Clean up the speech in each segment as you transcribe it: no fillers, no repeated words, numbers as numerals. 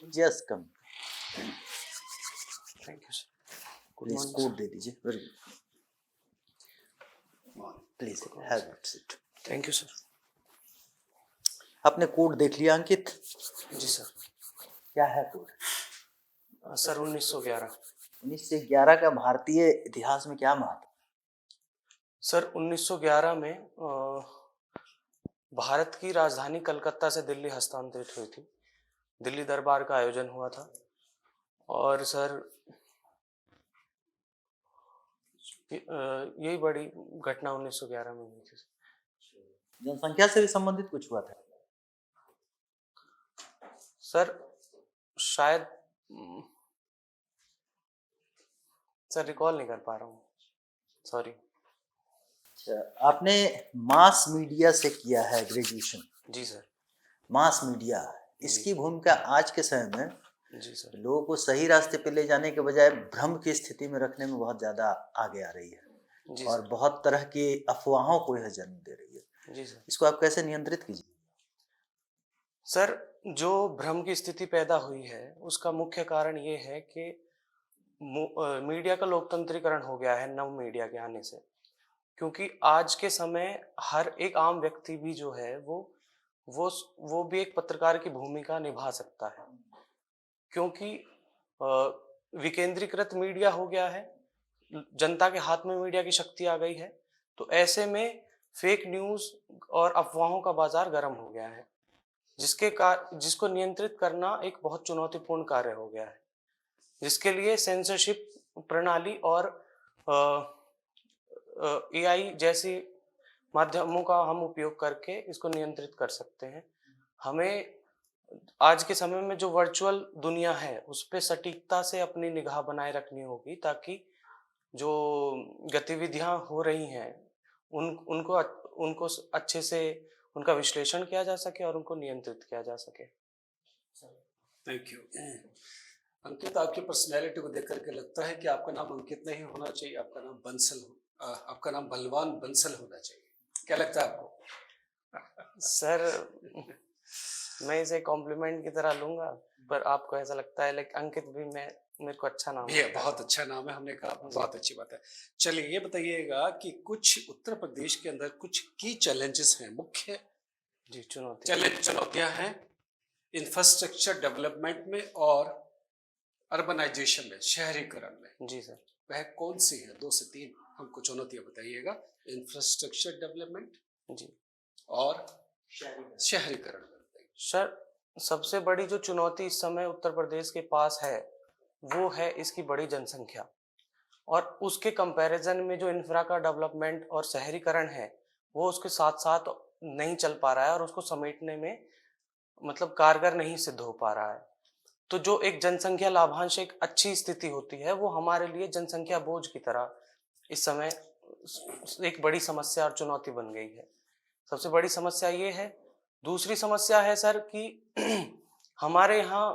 Just come. Thank you sir. Please code दे दीजिए। Very good, please have it seat. Thank you sir. आपने code देख लिया अंकित? जी sir. क्या है कोड? सर 1911। 1911 का भारतीय इतिहास में क्या महत्व? सर 1911 में भारत की राजधानी कलकत्ता से दिल्ली हस्तांतरित हुई थी। दिल्ली दरबार का आयोजन हुआ था और सर यही बड़ी घटना 1911 में हुई थी। जनसंख्या से भी संबंधित कुछ हुआ था? सर शायद सर रिकॉल नहीं कर पा रहा हूँ, सॉरी। अच्छा, आपने मास मीडिया से किया है ग्रेजुएशन? जी सर। मास मीडिया, इसकी भूमिका आज के समय में जी सर लोगों को सही रास्ते पे ले जाने के बजाय भ्रम की स्थिति में रखने में बहुत ज़्यादा आगे आ रही है जी और सर। बहुत तरह की अफवाहों को यह जन्म दे रही है। जी सर। इसको आप कैसे नियंत्रित कीजिए? सर जो भ्रम की स्थिति पैदा हुई है उसका मुख्य कारण ये है कि मीडिया का लोकतंत्रीकरण हो गया है नव मीडिया के आने से। क्योंकि आज के समय हर एक आम व्यक्ति भी जो है वो भी एक पत्रकार की भूमिका निभा सकता है, क्योंकि विकेंद्रीकृत मीडिया हो गया है, जनता के हाथ में मीडिया की शक्ति आ गई है। तो ऐसे में फेक न्यूज और अफवाहों का बाजार गर्म हो गया है, जिसको नियंत्रित करना एक बहुत चुनौतीपूर्ण कार्य हो गया है, जिसके लिए सेंसरशिप प्रणाली और एआई जैसी माध्यमों का हम उपयोग करके इसको नियंत्रित कर सकते हैं। हमें आज के समय में जो वर्चुअल दुनिया है उस पे सटीकता से अपनी निगाह बनाए रखनी होगी, ताकि जो गतिविधियां हो रही हैं उनको अच्छे से उनका विश्लेषण किया जा सके और उनको नियंत्रित किया जा सके। थैंक यू अंकित। आपकी पर्सनैलिटी को देख करके लगता है कि आपका नाम अंकित नहीं होना चाहिए, आपका नाम बंसल आपका नाम बलवान बंसल होना चाहिए। क्या लगता है आपको? सर मैं इसे कॉम्प्लीमेंट की तरह लूंगा, पर आपको ऐसा लगता है? लाइक अंकित भी मेरे को अच्छा नाम है। बहुत अच्छा नाम है, हमने कहा बहुत अच्छी बात है। चलिए ये बताइएगा कि कुछ उत्तर प्रदेश के अंदर कुछ की चैलेंजेस हैं, मुख्य जी चुनौतियां हैं इंफ्रास्ट्रक्चर डेवलपमेंट में और अर्बनाइजेशन में, शहरीकरण में। जी सर। वह कौन सी है? 2 से 3 हमको चुनौतियां बताइएगा। इंफ्रास्ट्रक्चर डेवलपमेंट जी और शहरीकरण। सर सबसे बड़ी जो चुनौती इस समय उत्तर प्रदेश के पास है वो है इसकी बड़ी जनसंख्या, और उसके कंपैरिजन में जो इंफ्रा का डेवलपमेंट और शहरीकरण है वो उसके साथ साथ नहीं चल पा रहा है और उसको समेटने में मतलब कारगर नहीं सिद्ध हो पा रहा है। तो जो एक जनसंख्या लाभांश एक अच्छी स्थिति होती है वो हमारे लिए जनसंख्या बोझ की तरह इस समय एक बड़ी समस्या और चुनौती बन गई है। सबसे बड़ी समस्या ये है। दूसरी समस्या है सर कि हमारे यहाँ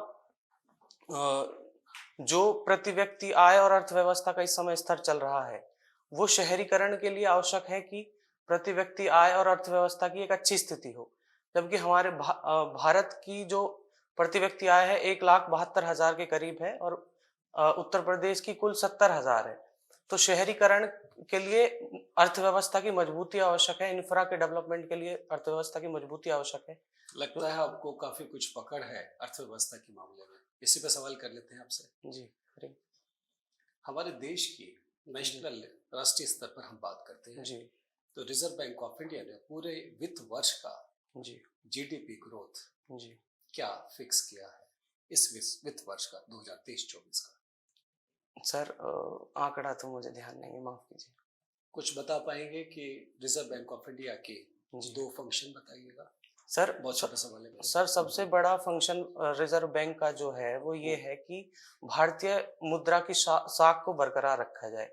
जो प्रति व्यक्ति आय और अर्थव्यवस्था का इस समय स्तर चल रहा है वो शहरीकरण के लिए आवश्यक है कि प्रति व्यक्ति आय और अर्थव्यवस्था की एक अच्छी स्थिति हो, जबकि हमारे भारत की जो प्रति व्यक्ति आय है 1,72,000 के करीब है और उत्तर प्रदेश की कुल 70,000 है। तो शहरीकरण के लिए अर्थव्यवस्था की मजबूती आवश्यक है, इंफ्रा के डेवलपमेंट के लिए अर्थव्यवस्था की मजबूती आवश्यक है। लगता है आपको काफी कुछ पकड़ है अर्थव्यवस्था के मामले में। इसी पे सवाल कर लेते हैं आपसे। जी। हमारे देश की नेशनल राष्ट्रीय स्तर पर हम बात करते हैं जी, तो रिजर्व बैंक ऑफ इंडिया ने पूरे वित्त वर्ष का जी, जीडीपी ग्रोथ जी क्या फिक्स किया है इस वित्त वर्ष का 2023-24 का? सर आंकड़ा तो मुझे ध्यान नहीं है, माफ कीजिए। कुछ बता पाएंगे कि रिजर्व बैंक ऑफ इंडिया के 2 फंक्शन बताइएगा। सर बहुत छोटा सवाल है सर सबसे बड़ा फंक्शन रिजर्व बैंक का जो है वो ये है कि भारतीय मुद्रा की साख को बरकरार रखा जाए,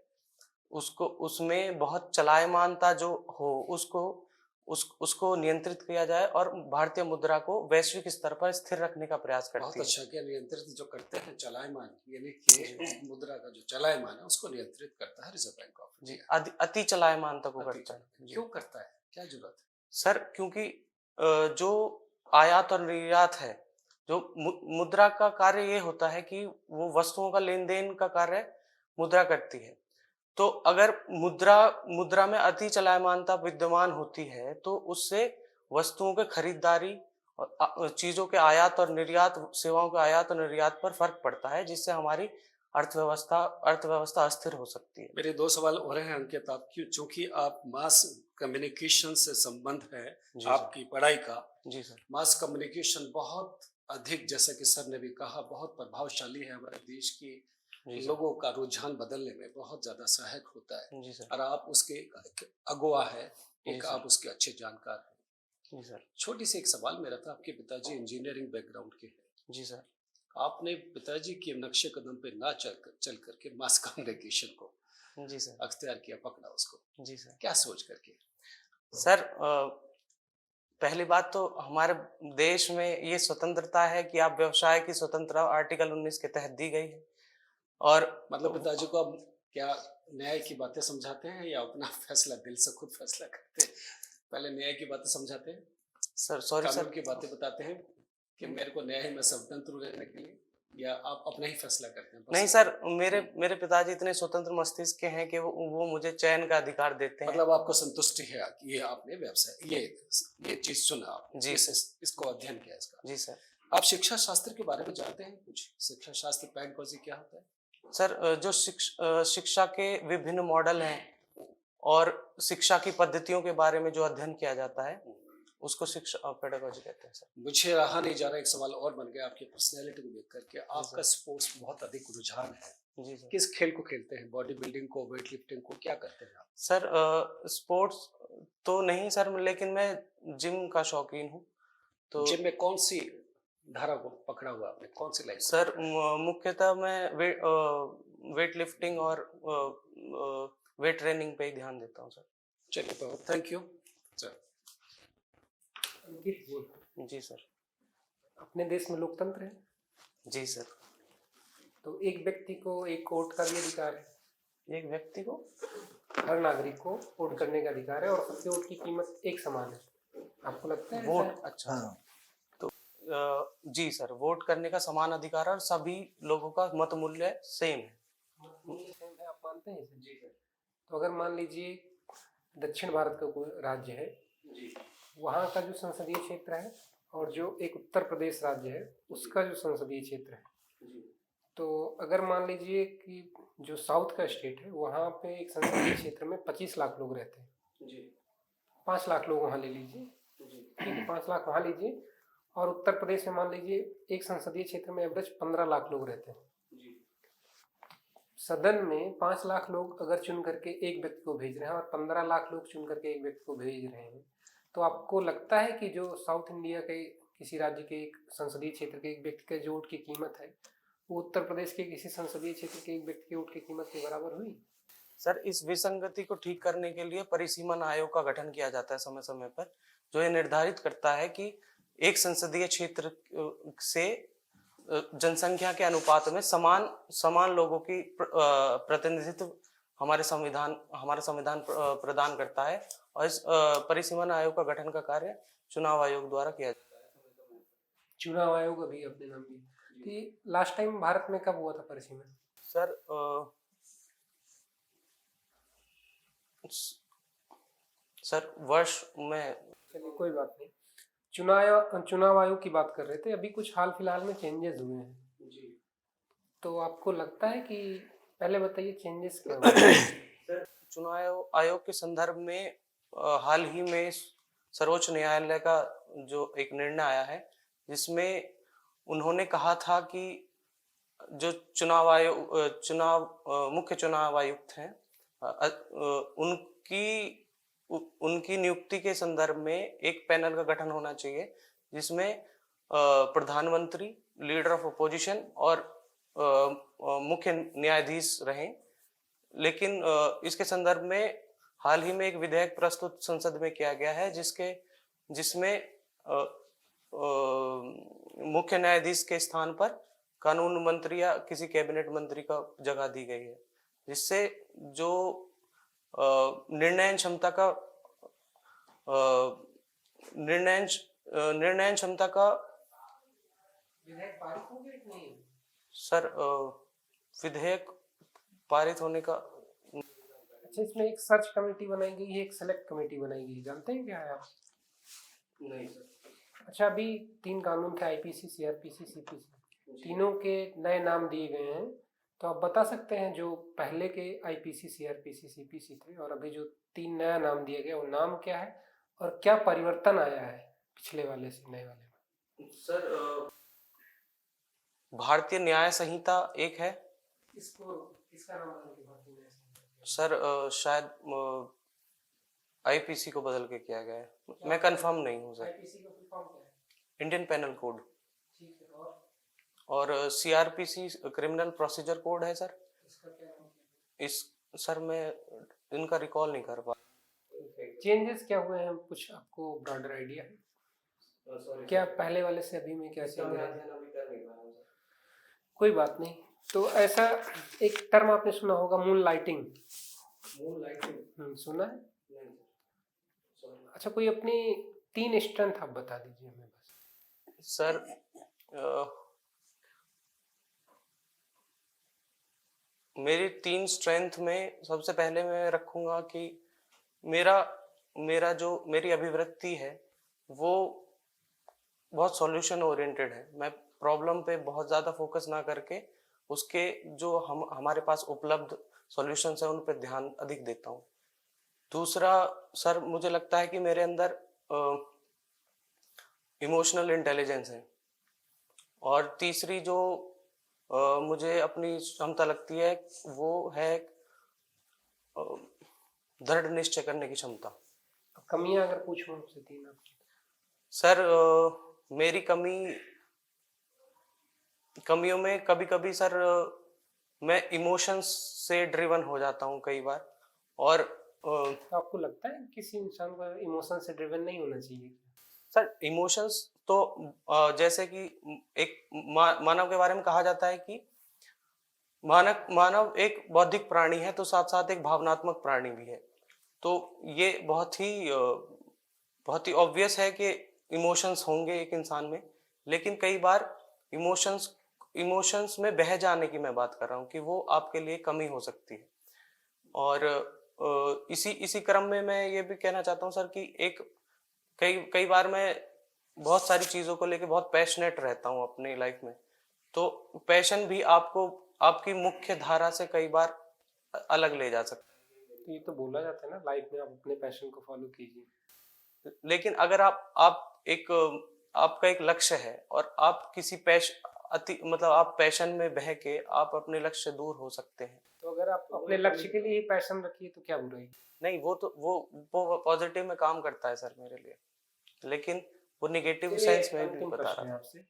उसको उसमें बहुत चलायमानता जो हो उसको नियंत्रित किया जाए और भारतीय मुद्रा को वैश्विक स्तर पर स्थिर रखने का प्रयास करती है। बहुत अच्छा किया। नियंत्रित जो करते हैं चलायमान, यानी कि मुद्रा का जो चलायमान है उसको नियंत्रित करता है रिजर्व बैंक ऑफ इंडिया। अति चलायमान तक करता है। क्यों करता है, क्या जरूरत है? सर क्योंकि जो आयात और निर्यात है, जो मुद्रा का कार्य ये होता है कि वो वस्तुओं का लेन-देन का कार्य मुद्रा करती है। तो अगर मुद्रा मुद्रा में अति चलायमानता विद्यमान होती है, तो उससे वस्तुओं के खरीदारी और चीज़ों के आयात और निर्यात, सेवाओं के आयात और निर्यात पर फ़र्क पड़ता है, जिससे हमारी अर्थव्यवस्था अर्थव्यवस्था अस्थिर हो सकती है। मेरे 2 सवाल और हैं अंकित, आपकी चूँकि आप मास कम्युनिकेशन से संबंध है जी सर। आपकी पढ़ाई का, जी सर। मास कम्युनिकेशन बहुत अधिक, जैसा कि सर ने भी कहा, बहुत प्रभावशाली है हमारे देश के जी सर। लोगों का रुझान बदलने में बहुत ज़्यादा सहायक होता है जी सर। और आप उसके एक अगुवा है, जी एक सर। आप उसके अच्छे जानकार हैं। जी सर। छोटी सी एक सवाल मेरा था, आपके पिताजी इंजीनियरिंग बैकग्राउंड के हैं। जी सर। आपने पिताजी के नक्शे कदम पे ना चल करके मास कम्युनिकेशन को जी सर। अख्तियार किया, पकड़ा उसको, जी सर। क्या सोच करके? सर, पहली बात तो हमारे देश में ये स्वतंत्रता है कि आप व्यवसाय की स्वतंत्रता आर्टिकल 19 के तहत दी गई है। और मतलब पिताजी को आप क्या न्याय की बातें समझाते हैं या अपना फैसला दिल से खुद फैसला करते हैं? पहले न्याय की बातें समझाते हैं, सर, सॉरी कानून सर। की बातें बताते हैं कि मेरे को न्याय में स्वतंत्र रहने के लिए, या आप अपना ही फैसला करते हैं? नहीं सर, मेरे मेरे पिताजी इतने स्वतंत्र मस्तिष्क के हैं कि वो मुझे चयन का अधिकार देते हैं। मतलब आपको संतुष्टि है कि ये आपने व्यवसाय ये चीज चुना आपने, जी इसको अध्ययन किया इसका। जी सर। आप शिक्षा शास्त्र के बारे में जानते हैं कुछ? शिक्षा शास्त्र पेडागोजी क्या होता है? सर, जो शिक्षा के विभिन्न मॉडल हैं और शिक्षा की पद्धतियों के बारे में जो अध्ययन किया जाता है, उसको शिक्षा पेडागोजी कहते हैं सर। मुझे रहा नहीं जा रहा, एक सवाल और बन गया आपकी पर्सनैलिटी को देख करके। आपका स्पोर्ट्स बहुत अधिक रुझान है, जी सर। किस खेल को खेलते हैं? बॉडी बिल्डिंग को, वेट लिफ्टिंग को, क्या करते हैं आप? सर, स्पोर्ट्स तो नहीं सर, लेकिन मैं जिम का शौकीन हूँ। तो जिम में कौन सी धारा को पकड़ा हुआ आपने, कौन सी लाइन? सर, मुख्यतः मैं वेट लिफ्टिंग और वेट ट्रेनिंग पे ही ध्यान देता हूँ सर। चलिए, तो thank you sir. Ankit ji, जी सर। अपने देश में लोकतंत्र है, जी सर। तो एक व्यक्ति को एक वोट का भी अधिकार है। एक व्यक्ति को, हर नागरिक को वोट करने का अधिकार है और सबके वोट की कीमत एक समान है। आपको लगता है ऐसा वोट, है? अच्छा। हाँ। तो जी सर, वोट करने का समान अधिकार है और सभी लोगों का मत मूल्य सेम है। मूल्य सेम है, आप मानते हैं इसे? जी सर। तो अगर मान लीजिए दक्षिण भारत का कोई राज्य है, वहाँ का जो संसदीय क्षेत्र है और जो एक उत्तर प्रदेश राज्य है उसका जो संसदीय क्षेत्र है, तो अगर मान लीजिए कि जो साउथ का स्टेट है वहाँ पे एक संसदीय क्षेत्र में 25 लाख लोग रहते हैं, 5 लाख लोग वहाँ ले लीजिए, ठीक है, 5 लाख वहाँ लीजिए, और उत्तर प्रदेश में मान लीजिए एक संसदीय क्षेत्र में एवरेज 15 लाख लोग रहते हैं। सदन में 5 लाख लोग अगर चुन करके एक व्यक्ति को भेज रहे हैं और 15 लाख लोग चुन करके एक व्यक्ति को भेज रहे हैं, तो आपको लगता है कि जो साउथ इंडिया के किसी राज्य के एक संसदीय क्षेत्र के एक व्यक्ति के जो वोट की कीमत है वो उत्तर प्रदेश के किसी संसदीय क्षेत्र के एक व्यक्ति के वोट की कीमत के बराबर हुई? सर, इस विसंगति को ठीक करने के लिए परिसीमन आयोग का गठन किया जाता है समय समय पर, जो ये निर्धारित करता है कि एक संसदीय क्षेत्र से जनसंख्या के अनुपात में समान लोगों की प्रतिनिधित्व हमारा संविधान प्रदान करता है। और इस परिसीमन आयोग का गठन का कार्य चुनाव आयोग द्वारा किया जाता है। चुनाव आयोग अभी अपने नाम की, तो लास्ट टाइम भारत में कब हुआ था परिसीमन? सर, वर्ष में, चलिए कोई बात नहीं, चुनाव आयोग की बात कर रहे थे। अभी कुछ हाल फिलहाल में चेंजेस हुए हैं जी, तो आपको लगता है कि, पहले बताइए चेंजेस क्या हुए? सर, चुनाव आयोग के संदर्भ में हाल ही में सर्वोच्च न्यायालय का जो एक निर्णय आया है, जिसमें उन्होंने कहा था कि जो मुख्य चुनाव आयुक्त हैं, उनकी नियुक्ति के संदर्भ में एक पैनल का गठन होना चाहिए, जिसमें प्रधानमंत्री, लीडर ऑफ अपोजिशन और मुख्य न्यायाधीश रहें। लेकिन इसके संदर्भ में हाल ही में एक विधेयक प्रस्तुत संसद में किया गया है, जिसमें मुख्य न्यायाधीश के स्थान पर कानून मंत्री या किसी कैबिनेट मंत्री का जगह दी गई है, जिससे जो निर्णय क्षमता का विधेयक पारित हो गया कि नहीं? सर विधेयक पारित होने का अच्छा, इसमें एक सर्च कमेटी बनाई गई है, एक सेलेक्ट कमेटी बनाई गई है, जानते हैं क्या है आप? नहीं सर। अच्छा, अभी 3 कानून थे, आईपीसी, सीआरपीसी, सीपीसी, तीनों के नए नाम दिए गए हैं। तो आप बता सकते हैं जो पहले के आईपीसी, सीआरपीसी, सीपीसी थे और अभी जो 3 नया नाम दिया गया, वो नाम क्या है और क्या परिवर्तन आया है पिछले वाले से नए वाले में? सर भारतीय न्याय संहिता एक है इसको इसका नाम बदल के भारतीय न्याय संहिता सर, शायद आईपीसी को बदल के किया गया है, मैं कंफर्म नहीं हूँ किया। सर। आईपीसी का फुल फॉर्म क्या है? Indian penal code. ठीक है, और और सीआरपीसी क्रिमिनल प्रोसीजर कोड है सर। इसका क्या नाम है? इस सर मैं इनका रिकॉल नहीं कर पा। चेंजेस क्या हुए हैं, कुछ आपको ब्रॉडर आइडिया है क्या पहले वाले से अभी में क्या चेंज है? कोई बात नहीं। तो ऐसा एक टर्म आपने सुना होगा, मून लाइटिंग। सुना है? अच्छा, कोई अपनी 3 स्ट्रेंथ आप बता दीजिए हमें बस। सर मेरी 3 स्ट्रेंथ में सबसे पहले मैं रखूंगा कि मेरी अभिवृत्ति है वो बहुत सॉल्यूशन ओरिएंटेड है। मैं प्रॉब्लम पे बहुत ज़्यादा फोकस ना करके उसके जो हमारे पास उपलब्ध सॉल्यूशंस हैं उन पे ध्यान अधिक देता हूँ। दूसरा सर, मुझे लगता है कि मेरे अंदर इमोशनल इंटेलिजेंस है। और तीसरी जो मुझे अपनी क्षमता लगती है वो है दृढ़ निश्चय करने की क्षमता। कमियां अगर पूछूं आपसे 3 आपकी? सर मेरी कमियों में कभी कभी सर मैं इमोशंस से ड्रिवन हो जाता हूँ कई बार। और तो आपको लगता है किसी इंसान को इमोशन से ड्रिवन नहीं होना चाहिए? सर इमोशंस तो जैसे कि एक मानव के बारे में कहा जाता है कि मानव एक बौद्धिक प्राणी है तो साथ साथ एक भावनात्मक प्राणी भी है। तो ये बहुत ही ऑब्वियस है कि इमोशंस होंगे एक इंसान में। लेकिन कई बार इमोशंस में बह जाने की मैं बात कर रहा हूँ कि वो आपके लिए कमी हो सकती है। और इसी क्रम में मैं ये भी कहना चाहता हूँ सर कि कई बार मैं बहुत सारी चीज़ों को लेके बहुत पैशनेट रहता हूँ अपनी लाइफ में। तो पैशन भी आपको आपकी मुख्य धारा से कई बार अलग ले जा सकता है। तो ये तो बोला जाता है ना, लाइफ में आप अपने पैशन को फॉलो कीजिए। लेकिन अगर आपका एक लक्ष्य है और आप किसी आप पैशन में बह के आप अपने लक्ष्य से दूर हो सकते हैं। तो अगर आप अपने लक्ष्य के लिए ही पैशन रखिए तो क्या बुराई? नहीं, वो पॉजिटिव में काम करता है सर मेरे लिए, लेकिन वो नेगेटिव सेंस में भी बता रहा है आपसे।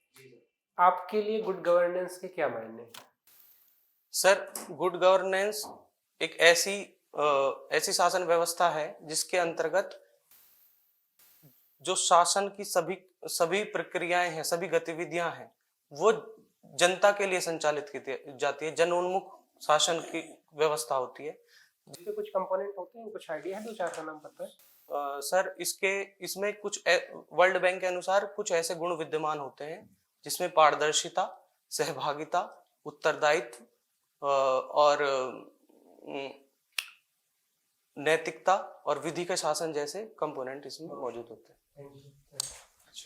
आपके लिए गुड गवर्नेंस के क्या मायने हैं? सर गुड गवर्नेंस एक ऐसी शासन व्यवस्था है जिसके अंतर्गत जो शासन की सभी प्रक्रियाएं हैं, सभी गतिविधियां हैं, वो जनता के लिए संचालित की जाती है। जनोन्मुख शासन की व्यवस्था होती है। जिसके कुछ कंपोनेंट होते हैं, कुछ आइडिया है, 2-4 का नाम पता है? सर इसमें कुछ वर्ल्ड बैंक के अनुसार कुछ ऐसे गुण विद्यमान होते हैं जिसमें पारदर्शिता, सहभागिता, उत्तरदायित्व और नैतिकता और विधि का शासन जैसे कंपोनेंट इसमें मौजूद होते हैं।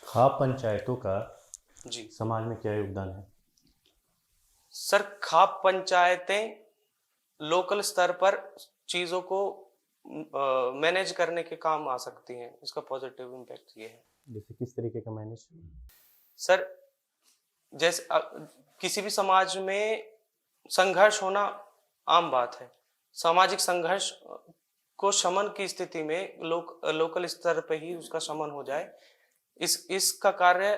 खाप पंचायतों का जी समाज में क्या योगदान है? सर खाप पंचायतें लोकल स्तर पर चीजों को मैनेज करने के काम आ सकती हैं। इसका पॉजिटिव इम्पैक्ट ये है। जैसे किस तरीके का मैनेज? सर जैसे किसी भी समाज में संघर्ष होना आम बात है। सामाजिक संघर्ष को शमन की स्थिति में लोकल स्तर पर ही उसका शमन हो जाए, इसका कार्य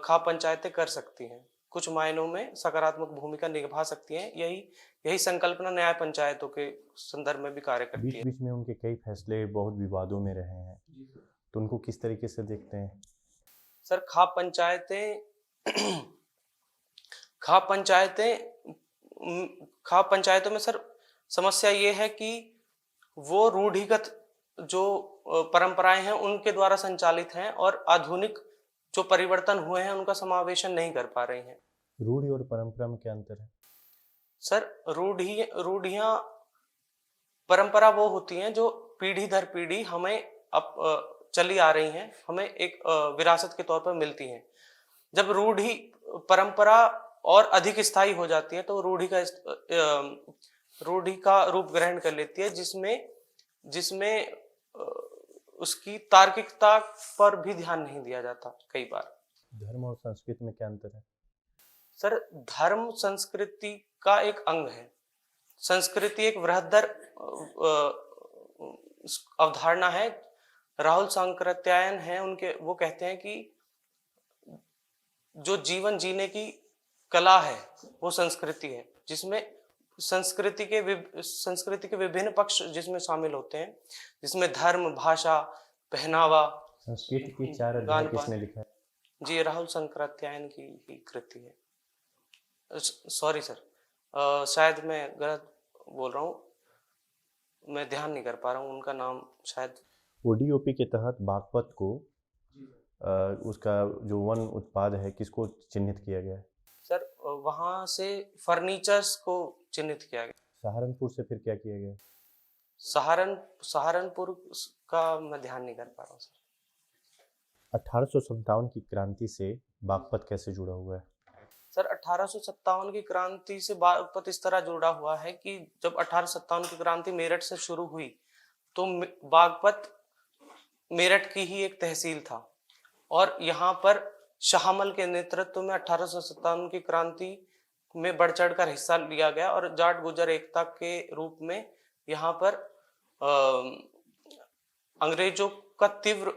खाप पंचायतें कर सकती हैं। कुछ मायनों में सकारात्मक भूमिका निभा सकती हैं। यही संकल्पना न्याय पंचायतों के संदर्भ में भी कार्य करती है। बीच में उनके कई फैसले बहुत विवादों में रहे हैं, तो उनको किस तरीके से देखते हैं? सर खाप पंचायतों में सर समस्या ये है कि वो रूढ़िगत जो परंपराएं हैं उनके द्वारा संचालित हैं और आधुनिक जो परिवर्तन हुए हैं उनका समावेशन नहीं कर पा रही हैं। रूढ़ि और परंपरा में क्या अंतर है? सर रूढ़ियां परंपरा वो होती हैं जो पीढ़ी दर पीढ़ी हमें चली आ रही हैं, हमें एक विरासत के तौर पर मिलती हैं। जब परंपरा और अधिक स्थायी हो जाती है तो रूढ़ी का रूप ग्रहण कर लेती है, जिसमें उसकी तार्किकता पर भी ध्यान नहीं दिया जाता कई बार। धर्म और संस्कृति में क्या अंतर है? सर धर्म संस्कृति का एक अंग है। संस्कृति एक बृहत्तर अवधारणा है। राहुल सांकृत्यायन है उनके, वो कहते हैं कि जो जीवन जीने की कला है वो संस्कृति है, जिसमें संस्कृति के विभिन्न पक्ष जिसमें शामिल होते हैं, जिसमें धर्म, भाषा, पहनावा, संस्कृति की 4 अध्याय किसने लिखा है? जी राहुल सांकृत्यायन की ही कृति है। सॉरी सर, शायद मैं गलत बोल रहा हूँ, मैं ध्यान नहीं कर पा रहा हूँ उनका नाम। शायद ओडीओपी के तहत बागपत को उसका जो वन उत्पाद है किसको चिन्हित किया गया है? सर वहाँ से फर्नीचर्स को चिन्हित किया गया। सहारनपुर से फिर क्या किया गया? सहारनपुर का मैं ध्यान नहीं कर पा रहा हूँ सर। 1857 की क्रांति से बागपत कैसे जुड़ा हुआ है? सर 1857 की क्रांति से बागपत इस तरह जुड़ा हुआ है कि जब 1857 की क्रांति मेरठ से शुरू हुई तो बागपत मेरठ की ही एक तहसील था, और यहाँ पर शाहमल के नेतृत्व में 1857 की क्रांति में बढ़ चढ़ कर हिस्सा लिया गया, और जाट गुजर एकता के रूप में यहाँ पर अंग्रेजों का तीव्र।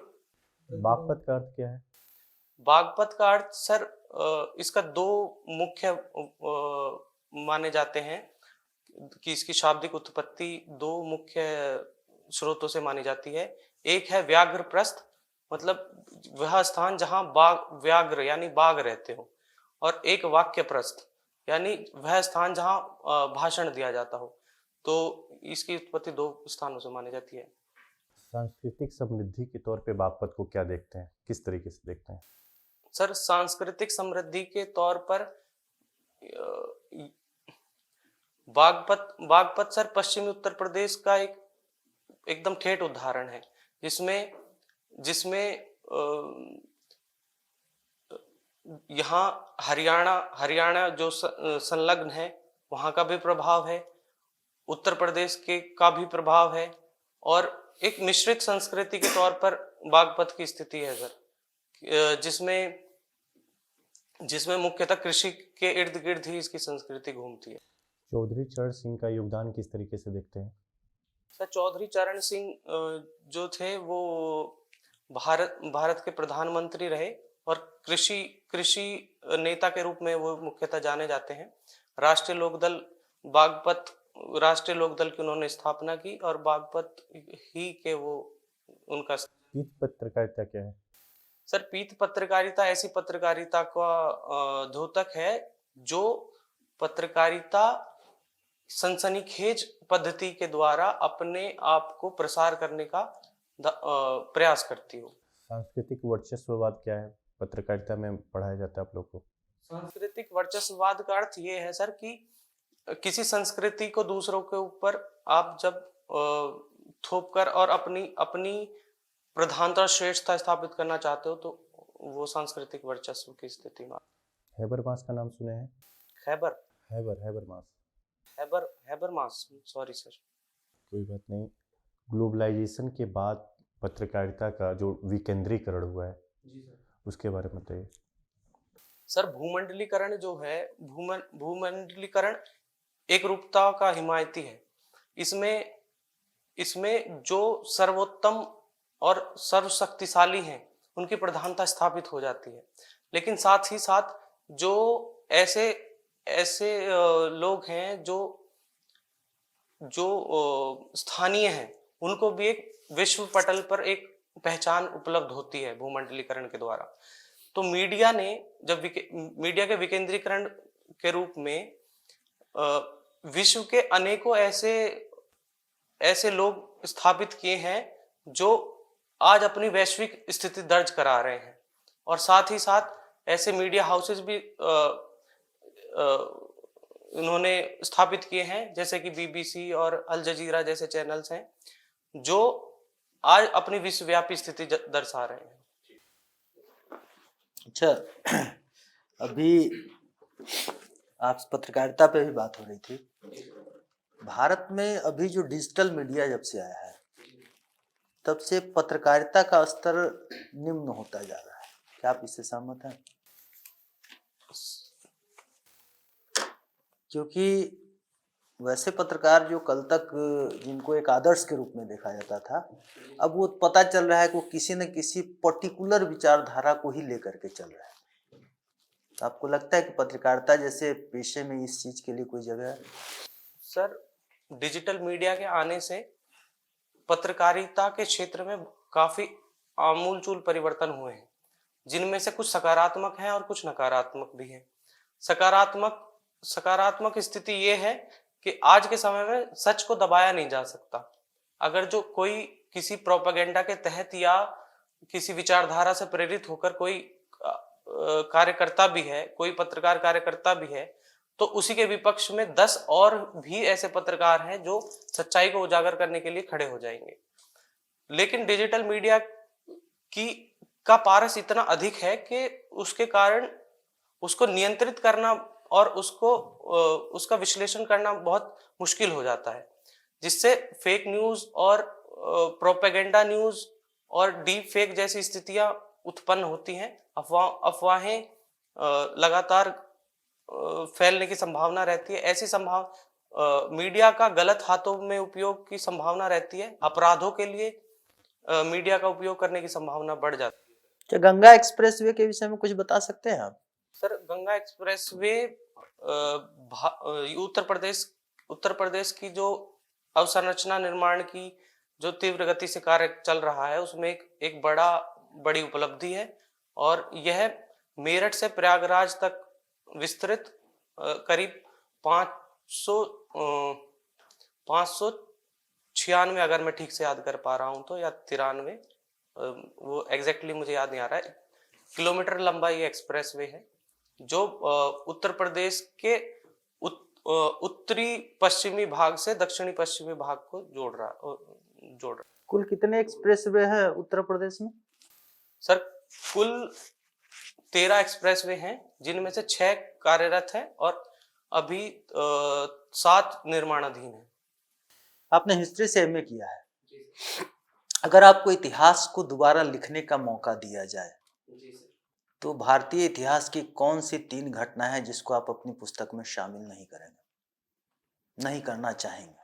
बागपत का अर्थ क्या है? बागपत का अर्थ सर इसका 2 मुख्य माने जाते हैं कि इसकी शाब्दिक उत्पत्ति 2 मुख्य स्रोतों से मानी जाती है। एक है व्याघ्रप्रस्थ, मतलब वह स्थान जहाँ व्याघ्र यानी बाघ रहते हो, और एक वाक्यप्रस्थ यानी वह स्थान जहाँ भाषण दिया जाता हो। तो इसकी उत्पत्ति 2 स्थानों से मानी जाती है। सांस्कृतिक समृद्धि के तौर पे बागपत को क्या देखते हैं, किस तरीके से देखते हैं? सर सांस्कृतिक समृद्धि के तौर पर बागपत सर पश्चिमी उत्तर प्रदेश का एकदम ठेठ उदाहरण है, जिसमें यहाँ हरियाणा जो संलग्न है वहाँ का भी प्रभाव है, उत्तर प्रदेश का भी प्रभाव है, और एक मिश्रित संस्कृति के तौर पर बागपत की स्थिति है सर, जिसमें मुख्यतः कृषि के इर्द गिर्द ही इसकी संस्कृति घूमती है। चौधरी चरण सिंह का योगदान किस तरीके से देखते हैं? सर चौधरी चरण सिंह जो थे वो भारत के प्रधानमंत्री रहे, और कृषि नेता के रूप में वो मुख्यतः जाने जाते हैं। राष्ट्रीय लोकदल की उन्होंने स्थापना की, और बागपत ही के वो उनका। पीत पत्रकारिता क्या है? सर पीत पत्रकारिता ऐसी पत्रकारिता का द्योतक है जो पत्रकारिता सनसनीखेज पद्धति के द्वारा अपने आप को प्रसार करने का प्रयास करती हो। सांस्कृतिक वर्चस्ववाद क्या है, पत्रकारिता में पढ़ाया जाता है आप लोग को? सांस्कृतिक वर्चस्ववाद का अर्थ ये है सर कि किसी संस्कृति को दूसरों के ऊपर आप जब थोप कर और अपनी प्रधानता श्रेष्ठता स्थापित करना चाहते हो तो वो सांस्कृतिक वर्चस्व की स्थिति में। हैबर मास का नाम सुने हैं? हैबर मास, सॉरी सर। कोई बात नहीं। ग्लोबलाइजेशन के बाद पत्रकारिता का जो विकेंद्रीकरण हुआ है उसके बारे में बताइए। सर भूमंडलीकरण जो है, भूमंडलीकरण एक रूपता का हिमायती है। इसमें जो सर्वोत्तम और सर्वशक्तिशाली हैं उनकी प्रधानता स्थापित हो जाती है, लेकिन साथ ही साथ जो ऐसे लोग हैं जो स्थानीय हैं उनको भी एक विश्व पटल पर एक पहचान उपलब्ध होती है भूमंडलीकरण के द्वारा। तो मीडिया ने जब मीडिया के विकेंद्रीकरण के रूप में विश्व के अनेकों ऐसे लोग स्थापित किए हैं जो आज अपनी वैश्विक स्थिति दर्ज करा रहे हैं। और साथ ही साथ ऐसे मीडिया हाउसेस भी उन्होंने स्थापित किए हैं, जैसे कि बीबीसी और अल जजीरा जैसे चैनल्स हैं, जो आज अपनी विश्वव्यापी स्थिति दर्शा रहे हैं। अच्छा, अभी आप पत्रकारिता पे भी बात हो रही थी। भारत में अभी जो डिजिटल मीडिया जब से आया है, तब से पत्रकारिता का स्तर निम्न होता जा रहा है। क्या आप इससे सहमत हैं? क्योंकि वैसे पत्रकार जो कल तक जिनको एक आदर्श के रूप में देखा जाता था, अब वो पता चल रहा है कि वो किसी न किसी पर्टिकुलर विचारधारा को ही लेकर के चल रहा है। तो आपको लगता है कि पत्रकारिता जैसे पेशे में इस चीज के लिए कोई जगह है? सर, डिजिटल मीडिया के आने से पत्रकारिता के क्षेत्र में काफी आमूलचूल परिवर्तन हुए हैं, जिनमें से कुछ सकारात्मक हैं और कुछ नकारात्मक भी हैं। सकारात्मक स्थिति ये है कि आज के समय में सच को दबाया नहीं जा सकता। अगर जो कोई किसी प्रोपेगेंडा के तहत या किसी विचारधारा से प्रेरित होकर कोई कार्यकर्ता भी है, कोई पत्रकार कार्यकर्ता भी है, तो उसी के विपक्ष में 10 और भी ऐसे पत्रकार हैं जो सच्चाई को उजागर करने के लिए खड़े हो जाएंगे। लेकिन डिजिटल मीडिया का पारस इतना अधिक है कि उसके कारण उसको नियंत्रित करना और उसका विश्लेषण करना बहुत मुश्किल हो जाता है, जिससे फेक न्यूज और प्रोपेगेंडा न्यूज और डीप फेक जैसी स्थितियां उत्पन्न होती हैं। अफवाहें लगातार फैलने की संभावना रहती है। ऐसी मीडिया का गलत हाथों में उपयोग की संभावना रहती है। अपराधों के लिए मीडिया का उपयोग करने की संभावना बढ़ जाती है। क्या गंगा एक्सप्रेसवे के विषय में कुछ बता सकते हैं आप? सर, गंगा एक्सप्रेसवे उत्तर प्रदेश की जो अवसंरचना निर्माण की जो तीव्र गति से कार्य चल रहा है, उसमें एक बड़ी उपलब्धि है, और यह मेरठ से प्रयागराज तक विस्तृत करीब 596, अगर मैं ठीक से याद कर पा रहा हूं तो, या 93, वो एग्जैक्टली मुझे याद नहीं आ रहा है, किलोमीटर लंबा ये एक्सप्रेसवे है, जो उत्तर प्रदेश के उत्तरी पश्चिमी भाग से दक्षिणी पश्चिमी भाग को जोड़ रहा। कुल कितने एक्सप्रेसवे हैं उत्तर प्रदेश में? सर, कुल 13 एक्सप्रेसवे हैं, जिनमें से 6 कार्यरत हैं और अभी 7 निर्माणाधीन हैं। आपने हिस्ट्री से एमए किया है। अगर आपको इतिहास को दोबारा लिखने का मौका दिया जाए, तो भारतीय इतिहास की कौन सी 3 घटना है जिसको आप अपनी पुस्तक में शामिल नहीं करेंगे, नहीं करना चाहेंगे?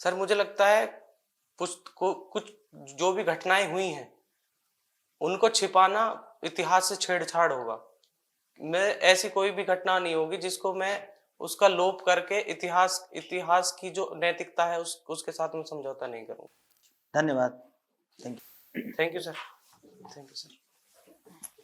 सर, मुझे लगता है कुछ जो भी घटनाएं हुई हैं, उनको छिपाना इतिहास से छेड़छाड़ होगा। मैं ऐसी कोई भी घटना नहीं होगी जिसको मैं उसका लोप करके इतिहास की जो नैतिकता है उसके साथ में समझौता नहीं करूंगा। धन्यवाद। Thank you sir.